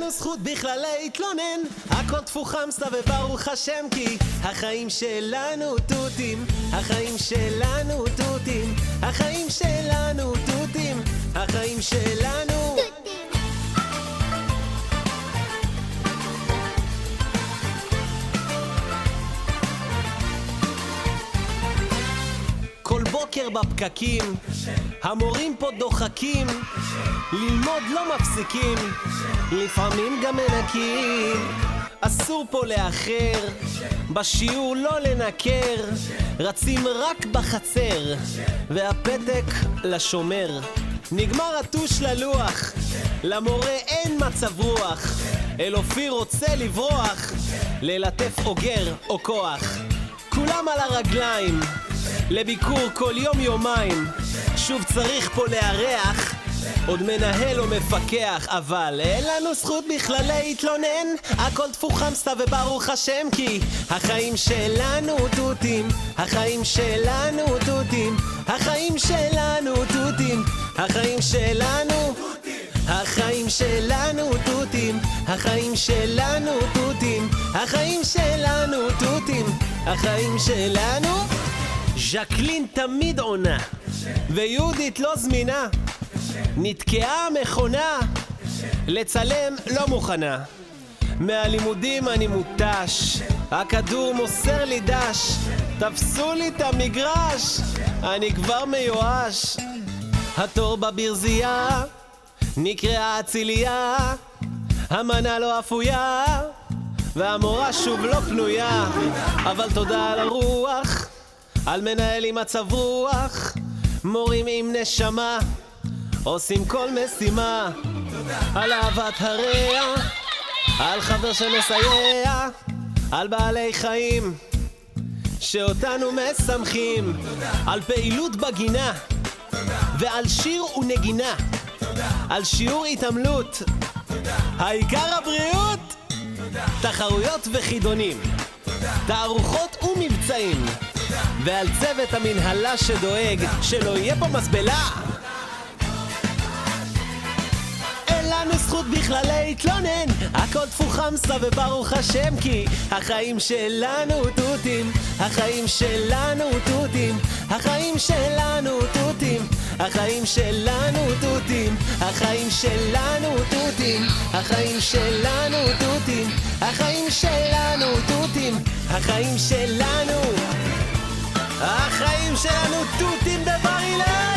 לנו זכות בכלל להתלונן, הכל תפוחם סתיו וברוך השם, כי החיים שלנו תותים, החיים שלנו תותים, החיים שלנו תותים, החיים שלנו. כל בוקר בפקקים, המורים פה דוחקים, ללמוד לא מפסיקים, לפעמים גם מנקים. אסור פה לאחר, בשיעור לא לנקר, רצים רק בחצר, והפתק לשומר. נגמר הטוש ללוח, למורה אין מצב רוח, אל אופיר רוצה לברוח, ללטף אוגר או כוח. כולם על הרגליים, לביקור כל יום יומיים, שוב צריך פה לארח, עוד מנהל או מפקח, אבל אין לנו זכות בכלל להתלונן, הכל תפוחם סתיו וברוך השם, כי החיים שלנו תותים, החיים שלנו תותים, החיים שלנו תותים, החיים שלנו, החיים שלנו תותים, החיים שלנו תותים, החיים שלנו תותים, החיים שלנו. ז'קלין תמיד עונה ויהודית לא זמינה, נתקעה המכונה, לצלם לא מוכנה. מהלימודים אני מותש, הכדור מוסר לי דש, תפסו לי את המגרש, אני כבר מיואש. התור בברזייה נקראה הציליה, המנה לא אפויה והמורה שוב לא פנויה, אבל תודה על הרוח, על מנהל עם מצב רוח, מורים עם נשמה עושים כל משימה, על אהבת הרע, על חבר שמסייע, על בעלי חיים שאותנו משמחים, על פעילות בגינה ועל שיר ונגינה, על שיעור התעמלות, העיקר הבריאות, תחרויות וחידונים, תערוכות ומבצעים, ועל צוות המנהלה שדואג שלא יהיה פה מסבלה. אין לנו זכות בכלל להתלונן, הכל תפוחם סתיו וברוך השם, כי החיים שלנו תותים, החיים שלנו תותים, החיים שלנו תותים, החיים שלנו תותים, החיים שלנו תותים, החיים שלנו תותים, החיים שלנו תותים, החיים שלנו, החיים שלנו תותים בבר אילן.